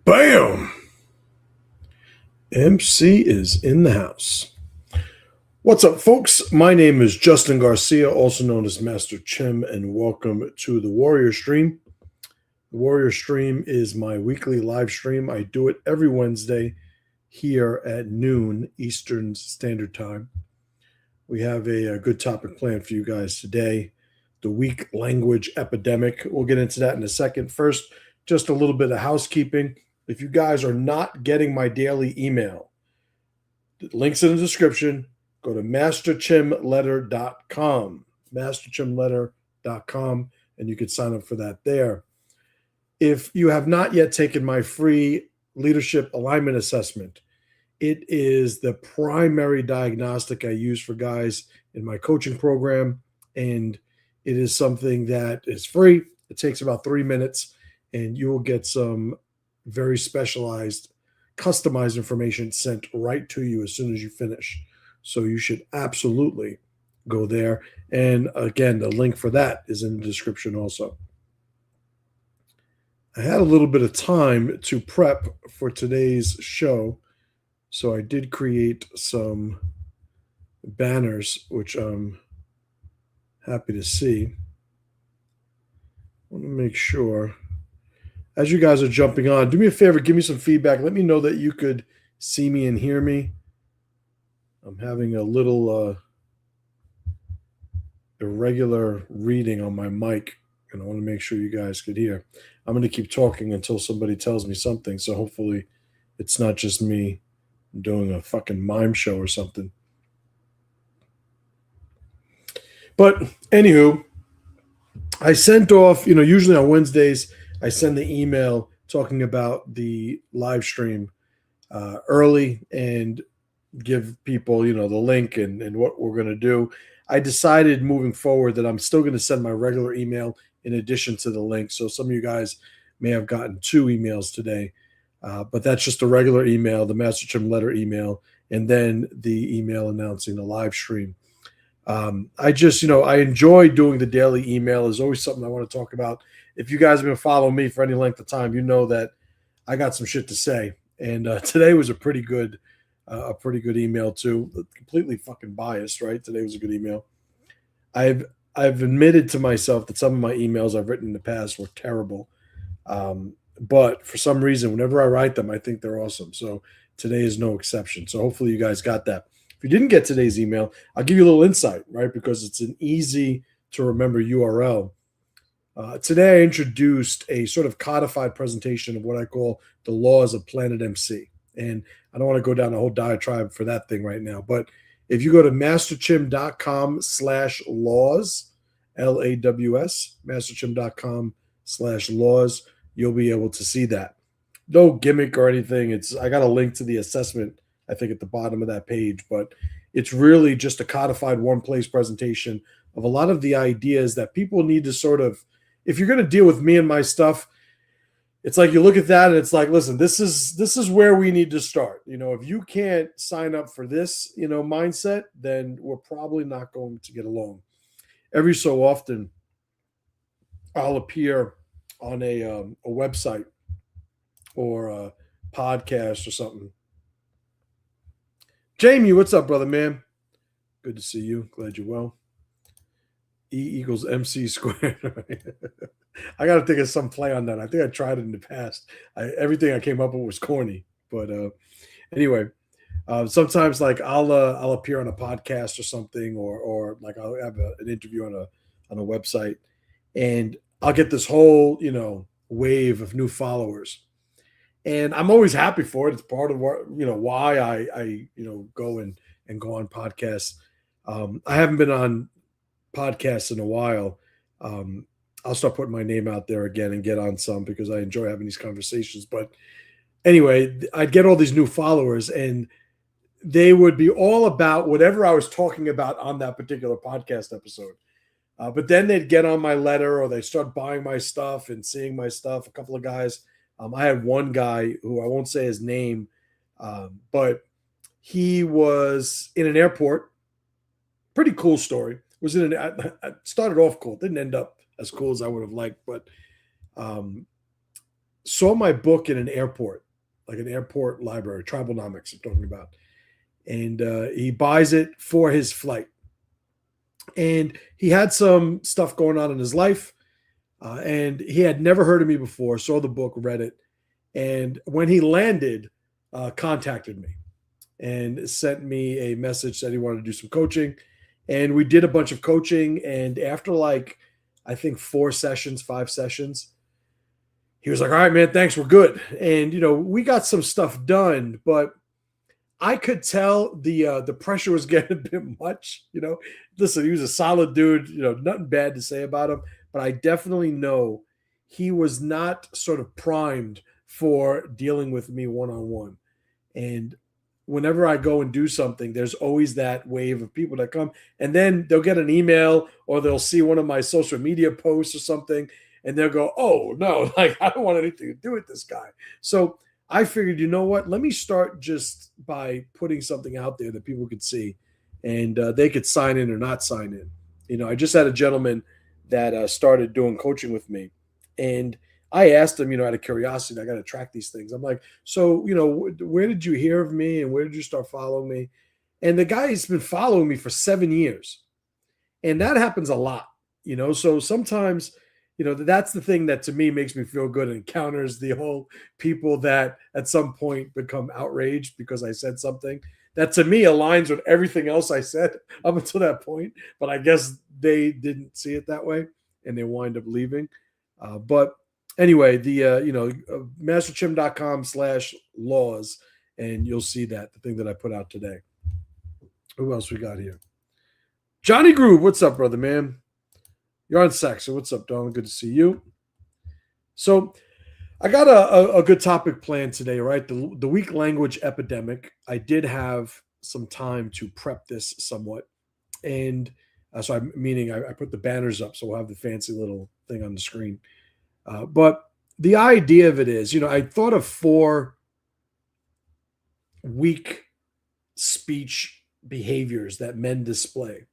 Bam! MC is in the house. What's up, folks? My name is Justin Garcia, also known as Master Chim, and welcome to the Warrior Stream. The Warrior Stream is my weekly live stream. I do it every Wednesday here at noon Eastern Standard Time. We have a good topic planned for you guys today. The weak language epidemic. We'll get into that in a second. First, just a little bit of housekeeping. If you guys are not getting my daily email, the link's in the description. Go to masterchimletter.com, masterchimletter.com, and you can sign up for that there. If you have not yet taken my free leadership alignment assessment, it is the primary diagnostic I use for guys in my coaching program, and it is something that is free. It takes about 3 minutes, and you will get some very specialized, customized information sent right to you as soon as you finish. So you should absolutely go there. And again, the link for that is in the description also. I had a little bit of time to prep for today's show, so I did create some banners, which I'm happy to see. I want to make sure, as you guys are jumping on, do me a favor, give me some feedback. Let me know that you could see me and hear me. I'm having a little irregular reading on my mic, and I want to make sure you guys could hear. I'm going to keep talking until somebody tells me something, so hopefully it's not just me doing a fucking mime show or something. But anywho, I sent off, usually on Wednesdays, I send the email talking about the live stream early and give people, the link and what we're going to do. I decided moving forward that I'm still going to send my regular email in addition to the link. So some of you guys may have gotten 2 emails today, but that's just a regular email, the Master Chim letter email, and then the email announcing the live stream. I just, I enjoy doing the daily email. There's always something I want to talk about. If you guys have been following me for any length of time, you know that I got some shit to say. And today was a pretty good email too. Completely fucking biased, right? Today was a good email. I've admitted to myself that some of my emails I've written in the past were terrible. But for some reason, whenever I write them, I think they're awesome. So today is no exception. So hopefully you guys got that. If you didn't get today's email, I'll give you a little insight, right? Because it's an easy to remember URL. Today I introduced a sort of codified presentation of what I call the laws of Planet MC. And I don't want to go down a whole diatribe for that thing right now. But if you go to masterchim.com/laws, LAWS, masterchim.com/laws, you'll be able to see that. No gimmick or anything. I got a link to the assessment, I think, at the bottom of that page, but it's really just a codified one-place presentation of a lot of the ideas that people need to sort of, if you're going to deal with me and my stuff, it's like you look at that and it's like, listen, this is where we need to start. If you can't sign up for this, mindset, then we're probably not going to get along. Every so often, I'll appear on a website or a podcast or something. Jamie, what's up, brother, man? Good to see you. Glad you're well. E = MC squared. I got to think of some play on that. I think I tried it in the past. Everything I came up with was corny. But anyway, sometimes like I'll appear on a podcast or something, or like I'll have an interview on a website, and I'll get this whole wave of new followers. And I'm always happy for it. It's part of what, why I go and go on podcasts. I haven't been on podcasts in a while. I'll start putting my name out there again and get on some because I enjoy having these conversations. But anyway, I'd get all these new followers and they would be all about whatever I was talking about on that particular podcast episode. But then they'd get on my letter or they start buying my stuff and seeing my stuff. A couple of guys. I had one guy who I won't say his name, but he was in an airport. Pretty cool story. I started off cool. Didn't end up as cool as I would have liked, but saw my book in an airport, like an airport library, Tribalnomics, I'm talking about. And he buys it for his flight. And he had some stuff going on in his life. And he had never heard of me before, saw the book, read it. And when he landed, contacted me and sent me a message that he wanted to do some coaching. And we did a bunch of coaching. And after like, I think 4 sessions, 5 sessions, he was like, all right, man, thanks. We're good. And, we got some stuff done, but I could tell the pressure was getting a bit much. Listen, he was a solid dude. Nothing bad to say about him, but I definitely know he was not sort of primed for dealing with me one on one. And whenever I go and do something, there's always that wave of people that come, and then they'll get an email or they'll see one of my social media posts or something, and they'll go, "Oh no, like I don't want anything to do with this guy." So I figured, you know what? Let me start just by putting something out there that people could see, and they could sign in or not sign in. I just had a gentleman that started doing coaching with me, and I asked him, out of curiosity, I got to track these things. I'm like, so, where did you hear of me and where did you start following me? And the guy's been following me for 7 years. And that happens a lot, So sometimes, that's the thing that to me makes me feel good and counters the whole people that at some point become outraged because I said something that to me aligns with everything else I said up until that point. But I guess they didn't see it that way and they wind up leaving. But anyway, the masterchim.com/laws, and you'll see that the thing that I put out today. Who else we got here? Johnny Groove, what's up, brother, man? You're on Saxon. What's up, Don? Good to see you. So I got a good topic planned today, right? The weak language epidemic. I did have some time to prep this somewhat. And so I put the banners up, so we'll have the fancy little thing on the screen. But the idea of it is, I thought of 4 weak speech behaviors that men display.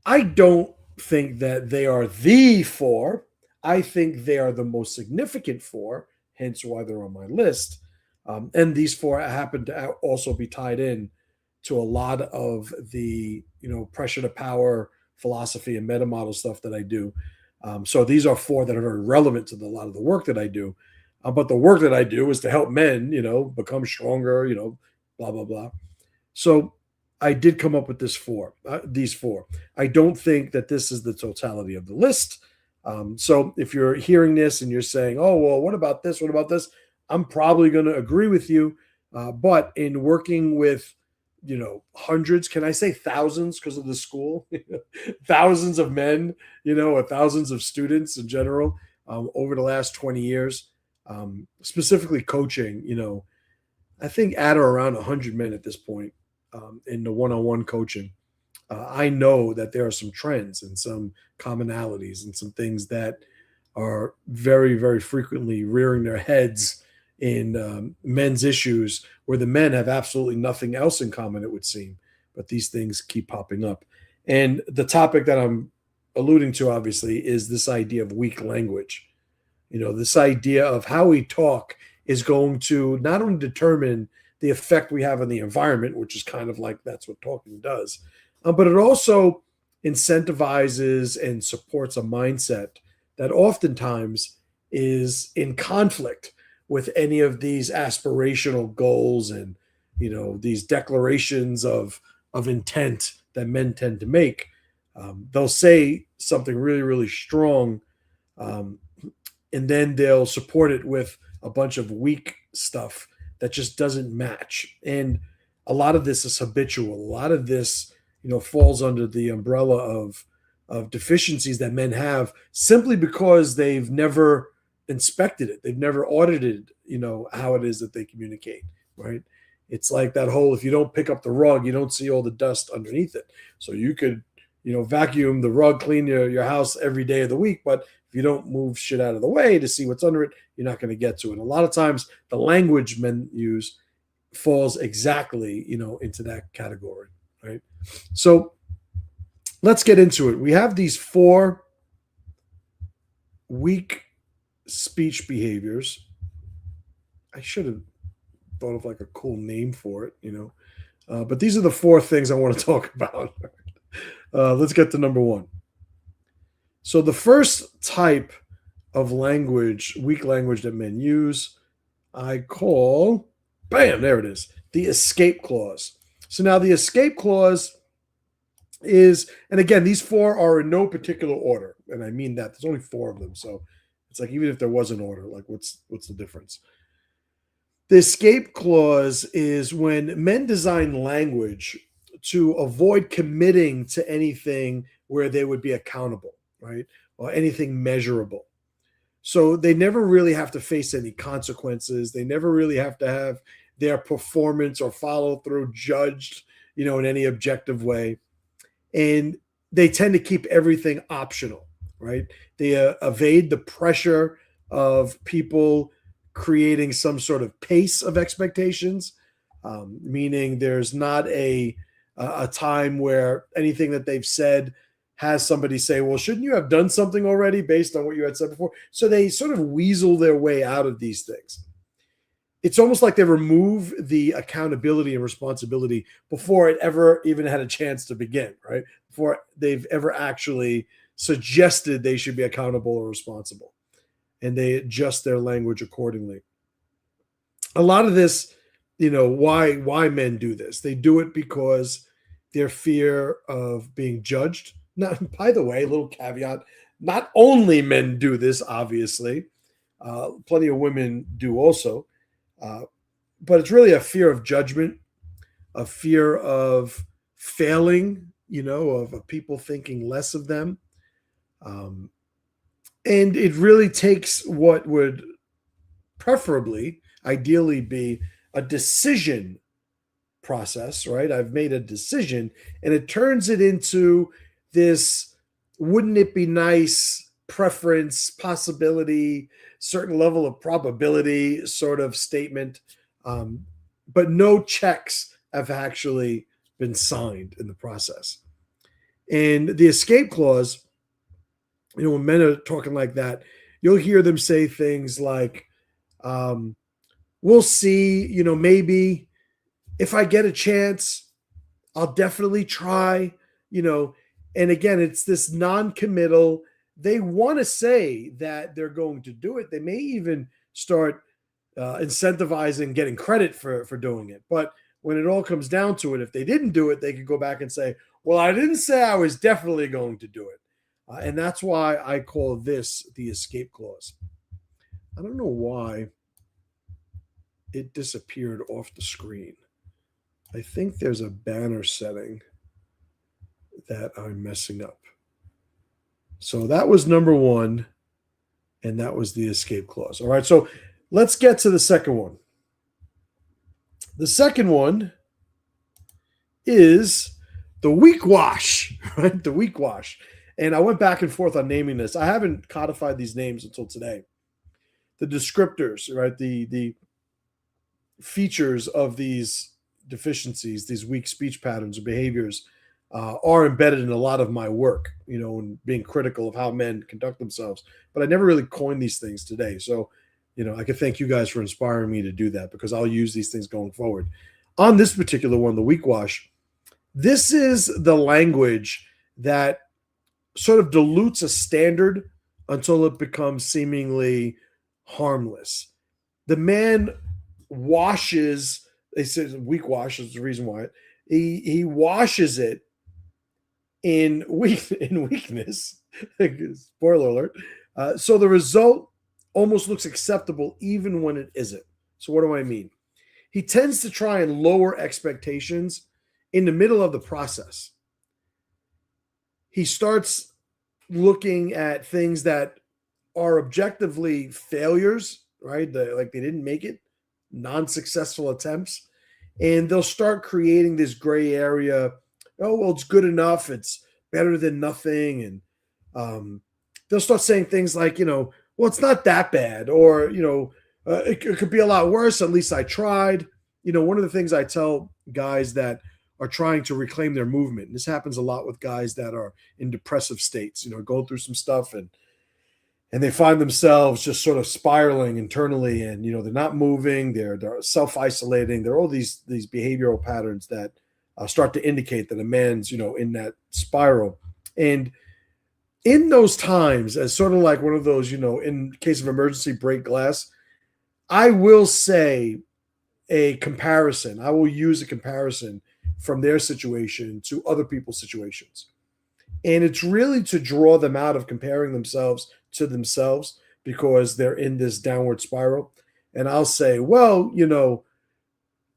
I don't think that they are the 4. I think they are the most significant 4, hence why they're on my list. And these 4 happen to also be tied in to a lot of the, pressure to power philosophy and meta model stuff that I do. So these are 4 that are very relevant to a lot of the work that I do. But the work that I do is to help men, become stronger, blah, blah, blah. So I did come up with these 4. I don't think that this is the totality of the list. So if you're hearing this and you're saying, oh, well, what about this? What about this? I'm probably going to agree with you. But in working with, hundreds, can I say thousands because of the school, thousands of men, or thousands of students in general over the last 20 years, specifically coaching, I think at or around 100 men at this point in the one-on-one coaching. I know that there are some trends and some commonalities and some things that are very, very frequently rearing their heads in men's issues where the men have absolutely nothing else in common, it would seem. But these things keep popping up. And the topic that I'm alluding to, obviously, is this idea of weak language. This idea of how we talk is going to not only determine the effect we have on the environment, which is kind of like that's what talking does, but it also incentivizes and supports a mindset that oftentimes is in conflict with any of these aspirational goals and these declarations of intent that men tend to make. They'll say something really, really strong, and then they'll support it with a bunch of weak stuff that just doesn't match. And a lot of this is habitual. A lot of this, falls under the umbrella of deficiencies that men have simply because they've never inspected it. They've never audited, how it is that they communicate, right? It's like that whole, if you don't pick up the rug, you don't see all the dust underneath it. So you could, vacuum the rug, clean your house every day of the week, but if you don't move shit out of the way to see what's under it, you're not going to get to it. And a lot of times the language men use falls exactly, into that category, right? So let's get into it. We have these 4 weak speech behaviors. I should have thought of like a cool name for it, but these are the four things I want to talk about. Let's get to number one. So the first type of language, weak language that men use, I call, bam, there it is, the escape clause. So now the escape clause is, and again, these four are in no particular order, and I mean that there's only four of them. So it's like even if there was an order, like what's the difference? The escape clause is when men design language to avoid committing to anything where they would be accountable, right? Or anything measurable. So they never really have to face any consequences. They never really have to have their performance or follow through judged, in any objective way. And they tend to keep everything optional, right? They evade the pressure of people creating some sort of pace of expectations, meaning there's not a time where anything that they've said has somebody say, well, shouldn't you have done something already based on what you had said before? So they sort of weasel their way out of these things. It's almost like they remove the accountability and responsibility before it ever even had a chance to begin, right? Before they've ever actually suggested they should be accountable or responsible. And they adjust their language accordingly. A lot of this, why men do this? They do it because their fear of being judged. Now, by the way, a little caveat, not only men do this, obviously, plenty of women do also, but it's really a fear of judgment, a fear of failing, of people thinking less of them. And it really takes what would preferably, ideally be a decision process, right? I've made a decision and it turns it into this, wouldn't it be nice, preference, possibility, certain level of probability sort of statement. But no checks have actually been signed in the process. And the escape clause, when men are talking like that, you'll hear them say things like, we'll see, maybe if I get a chance, I'll definitely try, and again, it's this non-committal. They want to say that they're going to do it. They may even start incentivizing getting credit for doing it. But when it all comes down to it, if they didn't do it, they could go back and say, well, I didn't say I was definitely going to do it. And that's why I call this the escape clause. I don't know why it disappeared off the screen. I think there's a banner setting that I'm messing up. So that was number one, and that was the escape clause. All right, so let's get to the second one. The second one is the weak wash, right? The weak wash. And I went back and forth on naming this. I haven't codified these names until today. The descriptors, right? The features of these deficiencies, these weak speech patterns or behaviors are embedded in a lot of my work, and being critical of how men conduct themselves. But I never really coined these things today. So, I can thank you guys for inspiring me to do that because I'll use these things going forward. On this particular one, the weak wash, this is the language that sort of dilutes a standard until it becomes seemingly harmless. The man washes, they say weak wash is the reason why, he washes it in weakness. Spoiler alert. So the result almost looks acceptable even when it isn't. So what do I mean? He tends to try and lower expectations in the middle of the process. He starts looking at things that are objectively failures, right? Like they didn't make it, non-successful attempts. And they'll start creating this gray area. Oh, well, it's good enough. It's better than nothing. And they'll start saying things like, well, it's not that bad. Or, it could be a lot worse. At least I tried. One of the things I tell guys that are trying to reclaim their movement, and this happens a lot with guys that are in depressive states, going through some stuff and they find themselves just sort of spiraling internally, and they're not moving, they're self-isolating, there are all these behavioral patterns that start to indicate that a man's in that spiral. And in those times, as sort of like one of those, in case of emergency, break glass, I will say I will use a comparison from their situation to other people's situations. And it's really to draw them out of comparing themselves to themselves, because they're in this downward spiral. And I'll say, well,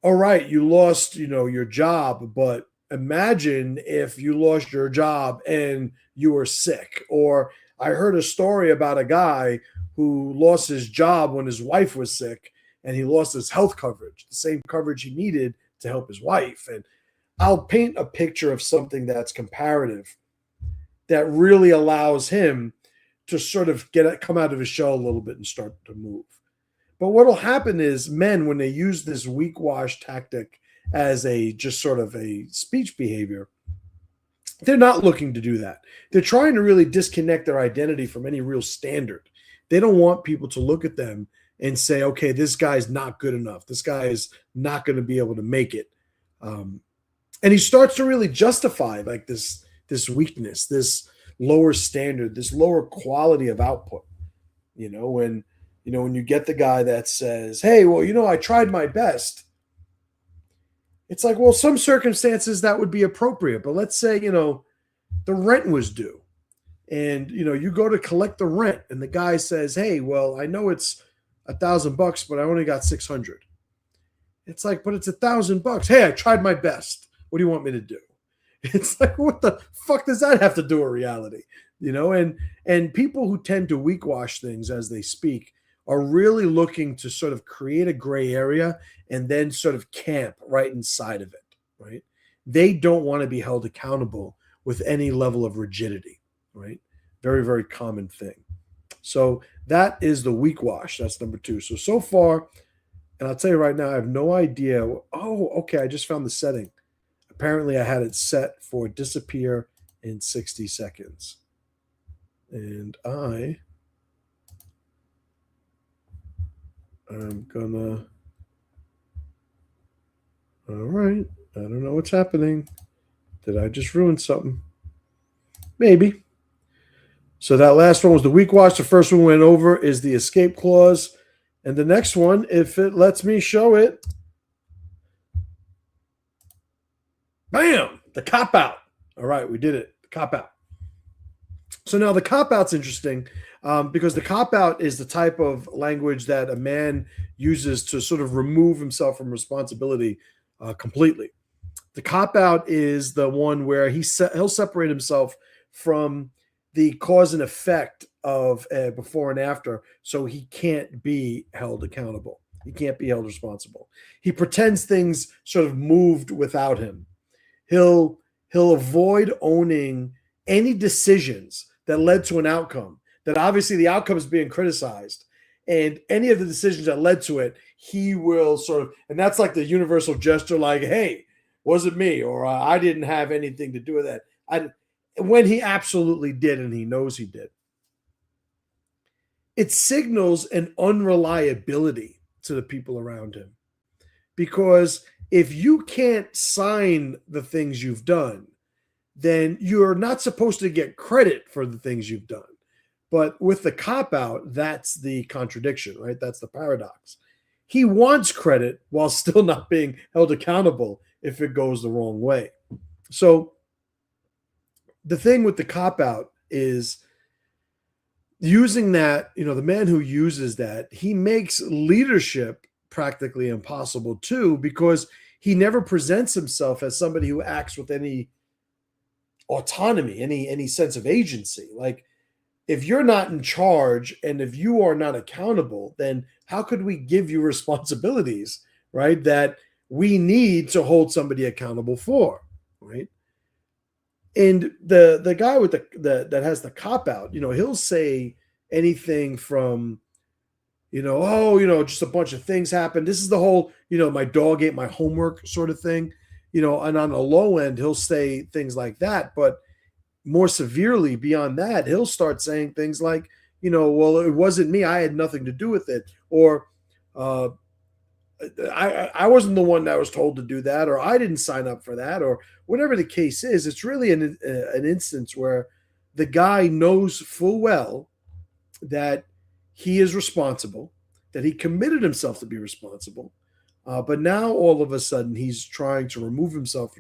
all right, you lost, your job, but imagine if you lost your job and you were sick. Or I heard a story about a guy who lost his job when his wife was sick, and he lost his health coverage, the same coverage he needed to help his wife. And I'll paint a picture of something that's comparative, that really allows him to sort of come out of his shell a little bit and start to move. But what will happen is, men, when they use this weak wash tactic as a just sort of a speech behavior, they're not looking to do that. They're trying to really disconnect their identity from any real standard. They don't want people to look at them and say, okay, this guy's not good enough. This guy is not going to be able to make it. And he starts to really justify like this weakness, this lower standard, this lower quality of output. When you get the guy that says, hey, well, I tried my best. It's like, well, some circumstances that would be appropriate. But let's say, the rent was due, and, you go to collect the rent, and the guy says, hey, well, I know it's $1,000, but I only got 600. It's like, but it's $1,000. Hey, I tried my best. What do you want me to do? It's like, what the fuck does that have to do with reality? And people who tend to weak wash things as they speak are really looking to sort of create a gray area and then sort of camp right inside of it, right? They don't want to be held accountable with any level of rigidity, right? Very, very common thing. So that is the weak wash. That's number 2. So far, and I'll tell you right now, I have no idea. Oh, okay, I just found the setting. Apparently, I had it set for disappear in 60 seconds. And I'm gonna, all right, I don't know what's happening. Did I just ruin something? Maybe. So that last one was the weak wash. The first one went over is the escape clause. And the next one, if it lets me show it, bam, the cop out. All right, we did it. The cop out. So now the cop out's interesting because the cop out is the type of language that a man uses to sort of remove himself from responsibility completely. The cop out is the one where he'll separate himself from the cause and effect of before and after, so he can't be held accountable. He can't be held responsible. He pretends things sort of moved without him. He'll avoid owning any decisions that led to an outcome, that obviously the outcome is being criticized, and any of the decisions that led to it, he will sort of, and that's like the universal gesture, like, hey, wasn't me, or I didn't have anything to do with that. When he absolutely did, and he knows he did. It signals an unreliability to the people around him, because if you can't sign the things you've done, then you're not supposed to get credit for the things you've done. But with the cop-out, that's the contradiction, right? That's the paradox. He wants credit while still not being held accountable if it goes the wrong way. So the thing with the cop-out is using that, the man who uses that, he makes leadership practically impossible too, because he never presents himself as somebody who acts with any autonomy, any sense of agency. Like, if you're not in charge and if you are not accountable, then how could we give you responsibilities, right, that we need to hold somebody accountable for, right? And the guy with the that has the cop out, he'll say anything from, just a bunch of things happened. This is the whole, my dog ate my homework sort of thing, and on the low end, he'll say things like that. But more severely beyond that, he'll start saying things like, well, it wasn't me. I had nothing to do with it. Or uh, I wasn't the one that was told to do that, or I didn't sign up for that, or whatever the case is. It's really an instance where the guy knows full well that he is responsible, that he committed himself to be responsible, but now all of a sudden he's trying to remove himself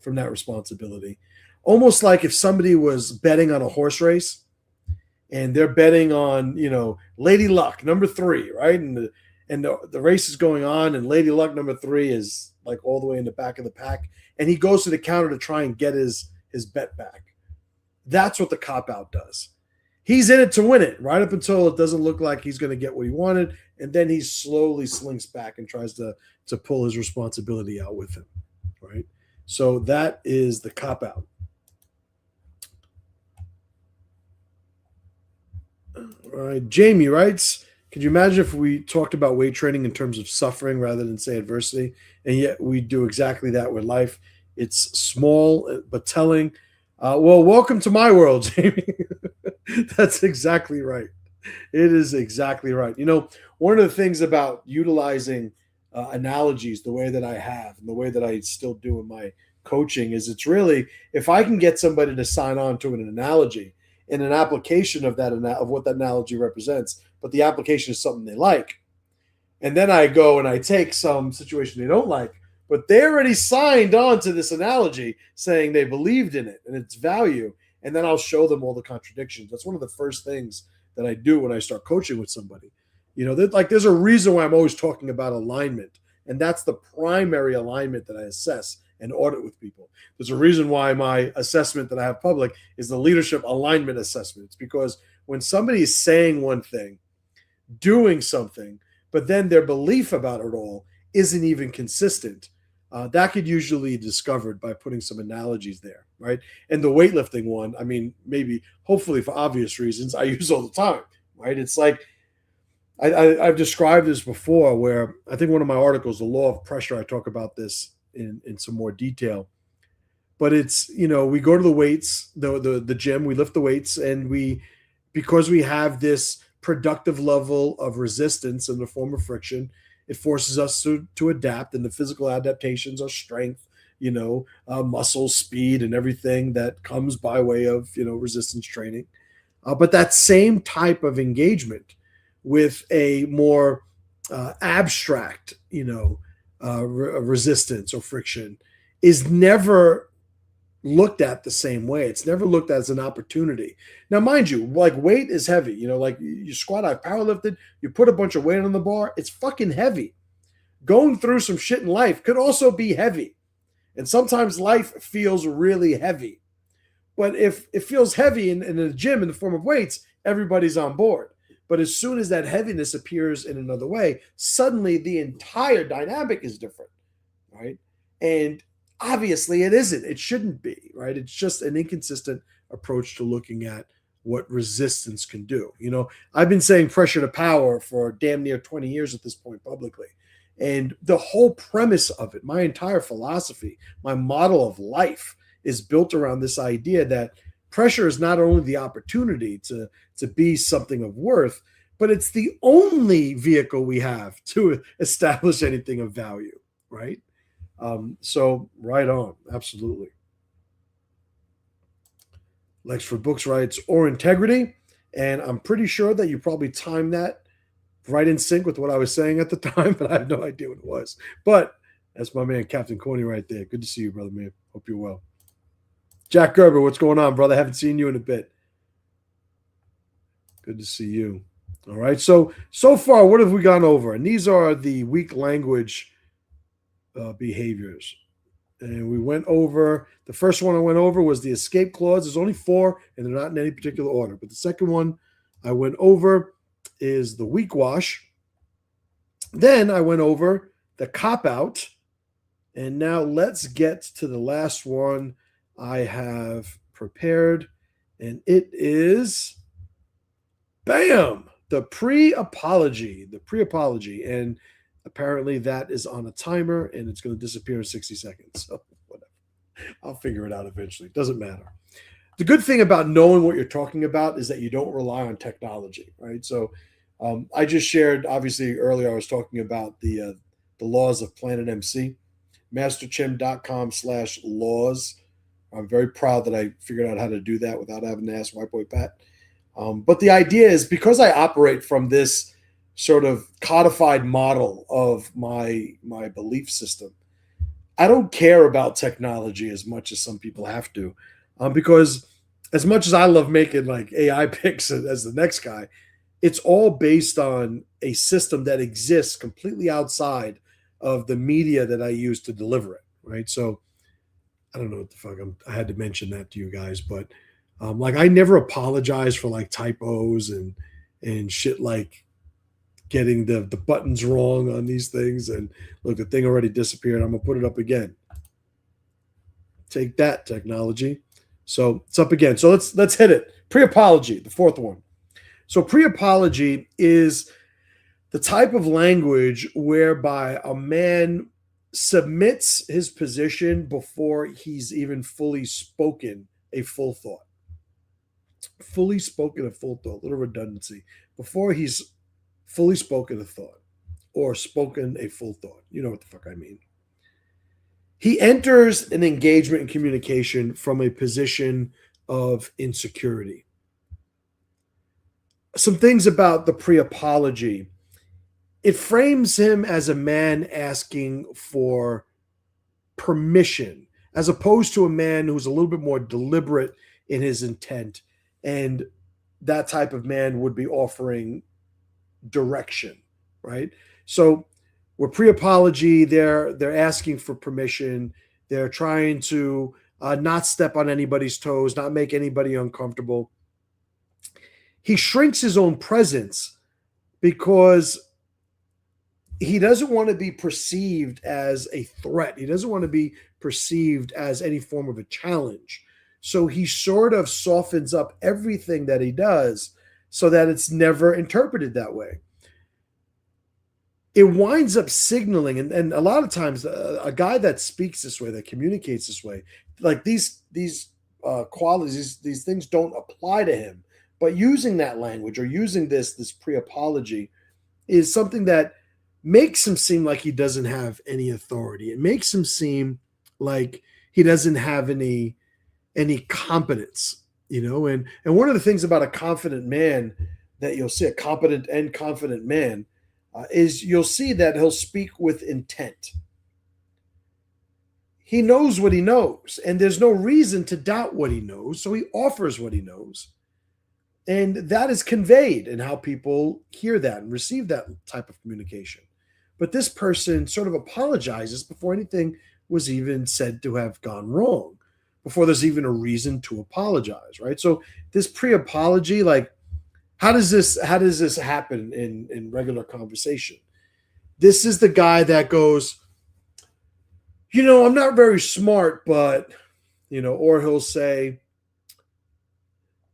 from that responsibility, almost like if somebody was betting on a horse race and they're betting on Lady Luck number 3, right? And the race is going on, and Lady Luck number 3 is like all the way in the back of the pack, and he goes to the counter to try and get his bet back. That's what the cop out does. He's in it to win it, right up until it doesn't look like he's going to get what he wanted, and then he slowly slinks back and tries to pull his responsibility out with him, right? So that is the cop out. All right, Jamie writes, could you imagine if we talked about weight training in terms of suffering rather than say adversity? And yet we do exactly that with life. It's small but telling. Well, welcome to my world, Jamie. That's exactly right. It is exactly right. One of the things about utilizing analogies the way that I have and the way that I still do in my coaching is it's really, if I can get somebody to sign on to an analogy and an application of of what that analogy represents, but the application is something they like. And then I go and I take some situation they don't like, but they already signed on to this analogy saying they believed in it and its value. And then I'll show them all the contradictions. That's one of the first things that I do when I start coaching with somebody. There's a reason why I'm always talking about alignment. And that's the primary alignment that I assess and audit with people. There's a reason why my assessment that I have public is the leadership alignment assessment. It's because when somebody is saying one thing, doing something, but then their belief about it all isn't even consistent, that could usually be discovered by putting some analogies there, right? And the weightlifting one, I mean, maybe, hopefully for obvious reasons, I use all the time, right? It's like, I've described this before where I think one of my articles, The Law of Pressure, I talk about this in some more detail. But it's, we go to the weights, the gym, we lift the weights, and because we have this productive level of resistance in the form of friction, it forces us to adapt, and the physical adaptations are strength, muscle, speed, and everything that comes by way of, resistance training. But that same type of engagement with a more abstract, resistance or friction is never looked at the same way. It's never looked at as an opportunity. Now, mind you, like weight is heavy. Like you squat, I've powerlifted, you put a bunch of weight on the bar, it's fucking heavy. Going through some shit in life could also be heavy. And sometimes life feels really heavy. But if it feels heavy in the gym in the form of weights, everybody's on board. But as soon as that heaviness appears in another way, suddenly the entire dynamic is different, right? And obviously it isn't. It shouldn't be, right? It's just an inconsistent approach to looking at what resistance can do. I've been saying pressure to power for damn near 20 years at this point publicly. And the whole premise of it, my entire philosophy, my model of life is built around this idea that pressure is not only the opportunity to be something of worth, but it's the only vehicle we have to establish anything of value, right? So right on, absolutely. Lex for Books writes, or integrity, and I'm pretty sure that you probably timed that right in sync with what I was saying at the time, but I have no idea what it was. But that's my man, Captain Corny, right there. Good to see you, brother, man. Hope you're well. Jack Gerber, what's going on, brother? Haven't seen you in a bit. Good to see you. All right. So far, what have we gone over? And these are the weak language behaviors. And we went over, the first one I went over was the escape clause. There's only 4, and they're not in any particular order. But the second one I went over is the weak wash. Then I went over the cop out. And now let's get to the last one I have prepared. And it is, bam, the pre-apology. And apparently that is on a timer, and it's going to disappear in 60 seconds. So whatever. I'll figure it out eventually. Doesn't matter. the good thing about knowing what you're talking about is that you don't rely on technology, right? So I just shared, obviously, earlier I was talking about the laws of Planet MC, masterchim.com/laws. I'm very proud that I figured out how to do that without having to ask White Boy Pat. But the idea is because I operate from this sort of codified model of my belief system, I don't care about technology as much as some people have to, because as much as I love making like AI picks as the next guy, it's all based on a system that exists completely outside of the media that I use to deliver it. Right. So I don't know what the fuck I had to mention that to you guys, but like I never apologize for like typos and shit like getting the buttons wrong on these things. And look, the thing already disappeared. I'm gonna put it up again. Take that, technology. So it's up again. So let's hit it. Pre-apology, the fourth one. So pre-apology is the type of language whereby a man submits his position before he's even fully spoken a full thought. Fully spoken a full thought, little redundancy. Before he's fully spoken a thought or spoken a full thought. You know what the fuck I mean. He enters an engagement and communication from a position of insecurity. Some things about the pre-apology. It frames him as a man asking for permission, as opposed to a man who's a little bit more deliberate in his intent. And that type of man would be offering direction, right? So with pre-apology, they're asking for permission. They're trying to not step on anybody's toes, not make anybody uncomfortable. He shrinks his own presence because he doesn't want to be perceived as a threat. He doesn't want to be perceived as any form of a challenge. So he sort of softens up everything that he does so that it's never interpreted that way. It winds up signaling, and a lot of times a guy that speaks this way, that communicates this way, like these qualities, these things don't apply to him. But using that language or using this pre-apology is something that makes him seem like he doesn't have any authority. It makes him seem like he doesn't have any competence, you know. And one of the things about a confident man that you'll see, a competent and confident man, is you'll see that he'll speak with intent. He knows what he knows, and there's no reason to doubt what he knows, so he offers what he knows. And that is conveyed in how people hear that and receive that type of communication. But this person sort of apologizes before anything was even said to have gone wrong, before there's even a reason to apologize, right? So this pre-apology, like, how does this happen in regular conversation? This is the guy that goes, I'm not very smart, but, or he'll say,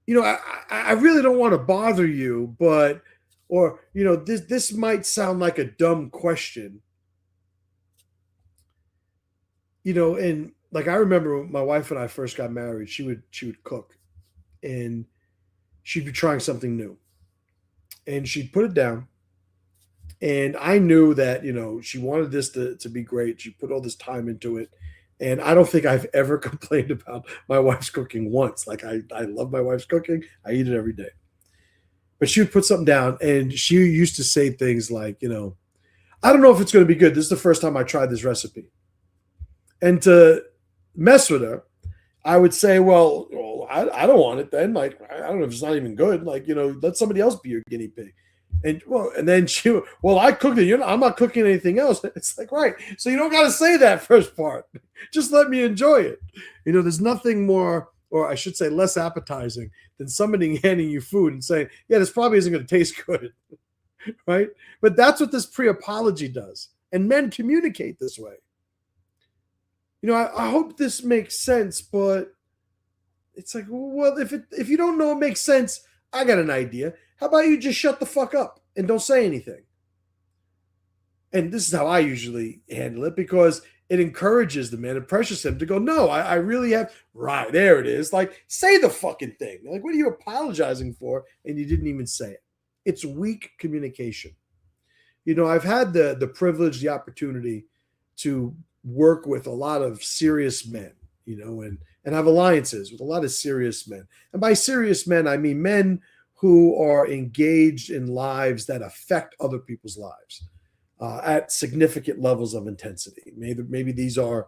I really don't want to bother you, but, or, this might sound like a dumb question, and like, I remember when my wife and I first got married, she would cook, and she'd be trying something new, and she'd put it down. And I knew that, she wanted this to be great. She put all this time into it. And I don't think I've ever complained about my wife's cooking once. Like, I love my wife's cooking. I eat it every day. But she would put something down, and she used to say things like, I don't know if it's going to be good. This is the first time I tried this recipe. And to mess with her, I would say, well, I don't want it then. Like, I don't know if it's not even good. Like, let somebody else be your guinea pig. And then I cooked it. I'm not cooking anything else. It's like, right. So you don't got to say that first part. Just let me enjoy it. There's nothing more, or I should say less appetizing than somebody handing you food and saying, yeah, this probably isn't going to taste good. Right. But that's what this pre-apology does. And men communicate this way. I hope this makes sense, but it's like, well, if you don't know it makes sense, I got an idea. How about you just shut the fuck up and don't say anything? And this is how I usually handle it, because it encourages the man, it pressures him to go, no, I really have, right, there it is. Like, say the fucking thing. Like, what are you apologizing for? And you didn't even say it. It's weak communication. I've had the privilege, the opportunity to work with a lot of serious men, and have alliances with a lot of serious men. And by serious men, I mean men who are engaged in lives that affect other people's lives at significant levels of intensity. Maybe these are,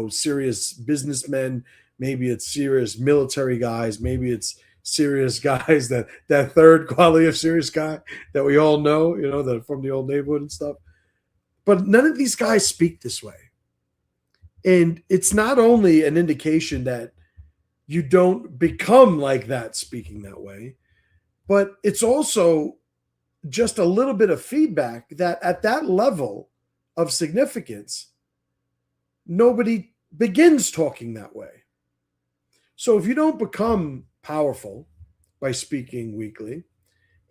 serious businessmen. Maybe it's serious military guys. Maybe it's serious guys, that third quality of serious guy that we all know, that are from the old neighborhood and stuff. But none of these guys speak this way. And it's not only an indication that you don't become like that speaking that way, but it's also just a little bit of feedback that at that level of significance, nobody begins talking that way. So if you don't become powerful by speaking weakly,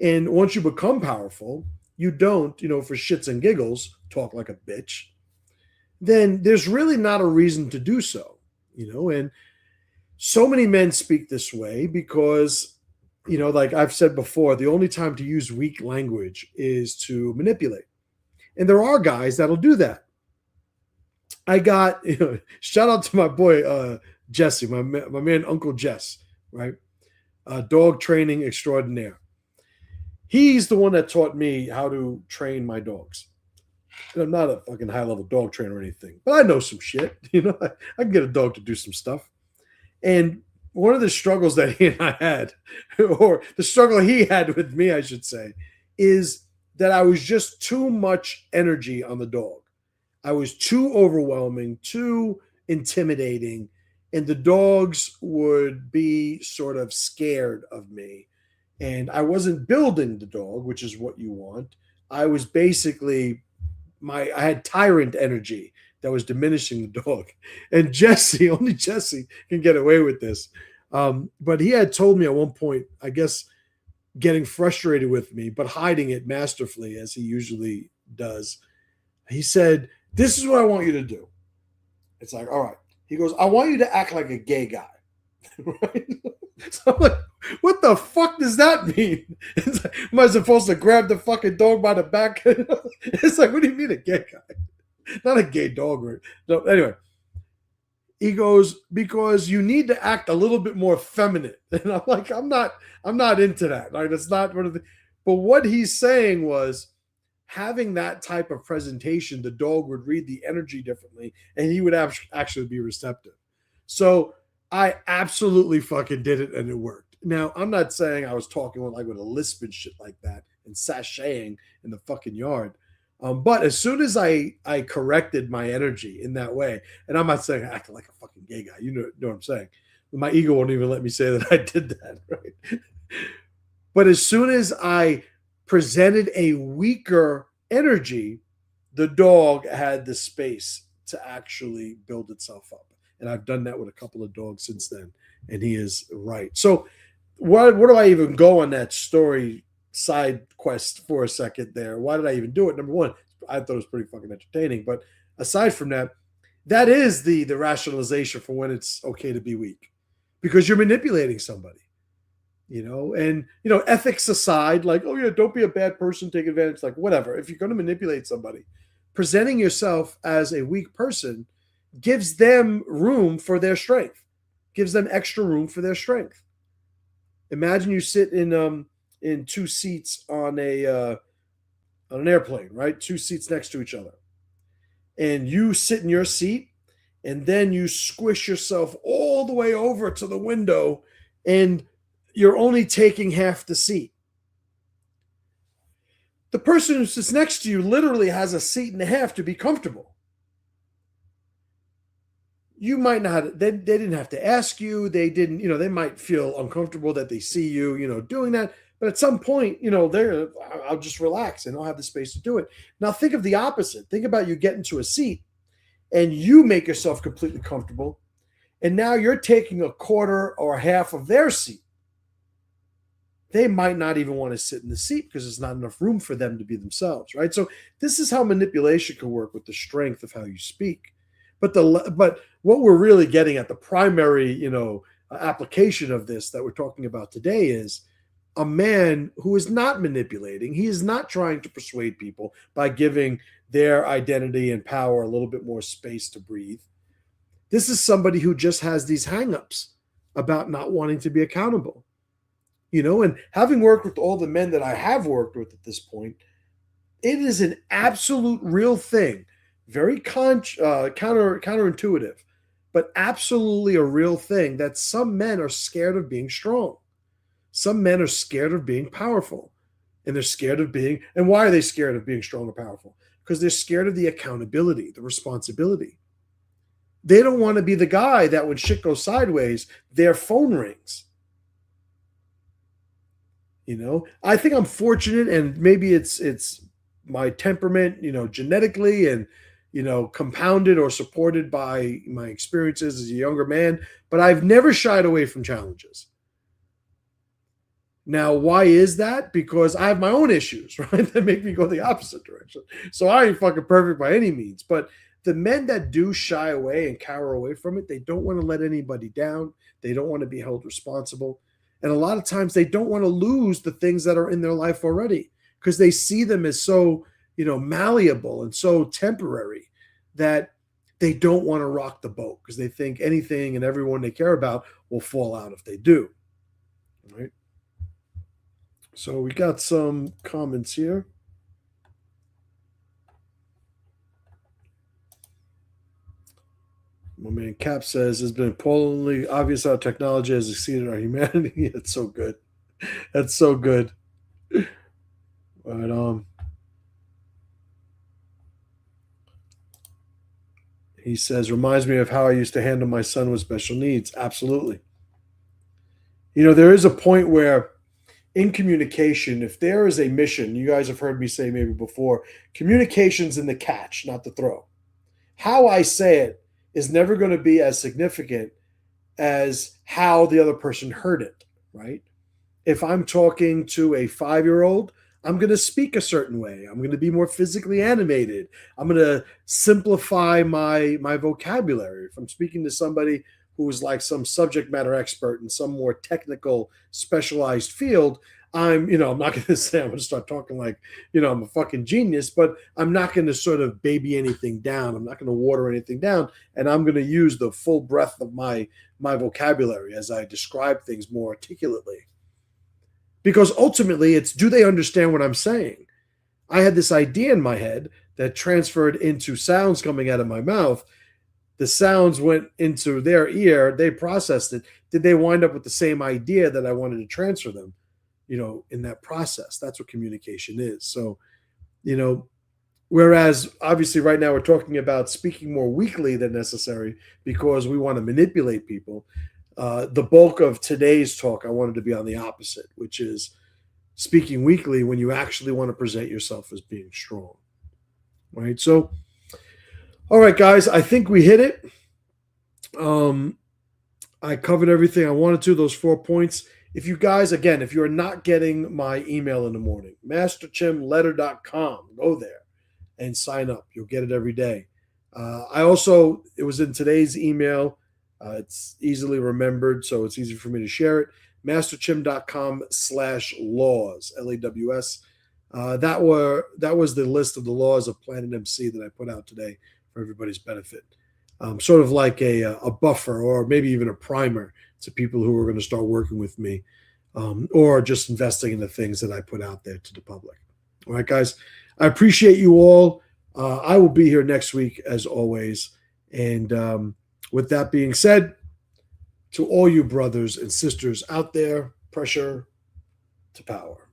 and once you become powerful, you don't, for shits and giggles, talk like a bitch, then there's really not a reason to do so, and so many men speak this way because, like I've said before, the only time to use weak language is to manipulate. And there are guys that'll do that. I got, shout out to my boy, Jesse, my man, Uncle Jess, right? Dog training extraordinaire. He's the one that taught me how to train my dogs. And I'm not a fucking high level dog trainer or anything, but I know some shit. I can get a dog to do some stuff. And one of the struggles that he and I had, or the struggle he had with me, I should say, is that I was just too much energy on the dog. I was too overwhelming, too intimidating, and the dogs would be sort of scared of me. And I wasn't building the dog, which is what you want. I was basically I had tyrant energy that was diminishing the dog. And only Jesse can get away with this. But he had told me at one point, I guess, getting frustrated with me, but hiding it masterfully as he usually does. He said, "This is what I want you to do." It's like, all right. He goes, "I want you to act like a gay guy." Right? So I'm like, what the fuck does that mean? It's like, am I supposed to grab the fucking dog by the back? It's like, what do you mean a gay guy? Not a gay dog. Right? No, anyway, he goes, because you need to act a little bit more feminine. And I'm like, I'm not into that. Like, that's not one of the. But what he's saying was, having that type of presentation, the dog would read the energy differently, and he would actually be receptive. So I absolutely fucking did it, and it worked. Now, I'm not saying I was talking with a lisp and shit like that and sashaying in the fucking yard. But as soon as I corrected my energy in that way, and I'm not saying I acted like a fucking gay guy, you know what I'm saying. My ego won't even let me say that I did that, right? But as soon as I presented a weaker energy, the dog had the space to actually build itself up. And I've done that with a couple of dogs since then, and he is right. So where do I even go on that story side quest for a second there? Why did I even do it? Number one, I thought it was pretty fucking entertaining. But aside from that, that is the rationalization for when it's okay to be weak, because you're manipulating somebody. And ethics aside, like, oh yeah, don't be a bad person, take advantage, like whatever. If you're going to manipulate somebody, presenting yourself as a weak person gives them room for their strength, gives them extra room for their strength. Imagine you sit in two seats on an airplane, right? Two seats next to each other, and you sit in your seat, and then you squish yourself all the way over to the window, and you're only taking half the seat. The person who sits next to you literally has a seat and a half to be comfortable. You might not, they didn't have to ask you. They didn't, they might feel uncomfortable that they see you, doing that. But at some point, I'll just relax and I'll have the space to do it. Now think of the opposite. Think about you get into a seat and you make yourself completely comfortable. And now you're taking a quarter or half of their seat. They might not even want to sit in the seat because there's not enough room for them to be themselves, right? So this is how manipulation can work with the strength of how you speak. But what we're really getting at, the primary, application of this that we're talking about today is a man who is not manipulating. He is not trying to persuade people by giving their identity and power a little bit more space to breathe. This is somebody who just has these hangups about not wanting to be accountable. And having worked with all the men that I have worked with at this point, it is an absolute real thing, very counterintuitive, but absolutely a real thing that some men are scared of being strong. Some men are scared of being powerful, and they're scared of being. And why are they scared of being strong or powerful? Because they're scared of the accountability, the responsibility. They don't want to be the guy that when shit goes sideways, their phone rings. I think I'm fortunate, and maybe it's my temperament, genetically, and compounded or supported by my experiences as a younger man, but I've never shied away from challenges. Now, why is that? Because I have my own issues, right? That make me go the opposite direction. So I ain't fucking perfect by any means, but the men that do shy away and cower away from it, they don't want to let anybody down. They don't want to be held responsible. And a lot of times they don't want to lose the things that are in their life already because they see them as so, malleable and so temporary that they don't want to rock the boat because they think anything and everyone they care about will fall out if they do. All right. So we got some comments here. My man Cap says, it's been appallingly obvious how technology has exceeded our humanity. It's so good. That's so good. But he says, reminds me of how I used to handle my son with special needs. Absolutely. There is a point where in communication, if there is a mission, you guys have heard me say maybe before, communication's in the catch, not the throw. How I say it is never going to be as significant as how the other person heard it, right? If I'm talking to a 5-year-old, I'm going to speak a certain way. I'm going to be more physically animated. I'm going to simplify my vocabulary. If I'm speaking to somebody who is like some subject matter expert in some more technical, specialized field, I'm not going to say I'm going to start talking like, I'm a fucking genius, but I'm not going to sort of baby anything down. I'm not going to water anything down. And I'm going to use the full breadth of my vocabulary as I describe things more articulately. Because ultimately it's, do they understand what I'm saying? I had this idea in my head that transferred into sounds coming out of my mouth. The sounds went into their ear. They processed it. Did they wind up with the same idea that I wanted to transfer them? In that process, that's what communication is. So, whereas obviously right now we're talking about speaking more weakly than necessary because we want to manipulate people. The bulk of today's talk, I wanted to be on the opposite, which is speaking weakly when you actually want to present yourself as being strong. Right. So, all right, guys, I think we hit it. I covered everything I wanted to, those 4 points. If you guys, again, if you're not getting my email in the morning, masterchimletter.com, go there and sign up. You'll get it every day. It was in today's email. It's easily remembered, so it's easy for me to share it. masterchim.com/laws, LAWS. That was the list of the laws of Planet MC that I put out today for everybody's benefit. Sort of like a buffer or maybe even a primer to people who are going to start working with me or just investing in the things that I put out there to the public. All right, guys, I appreciate you all. I will be here next week as always. And with that being said, to all you brothers and sisters out there, pressure to power.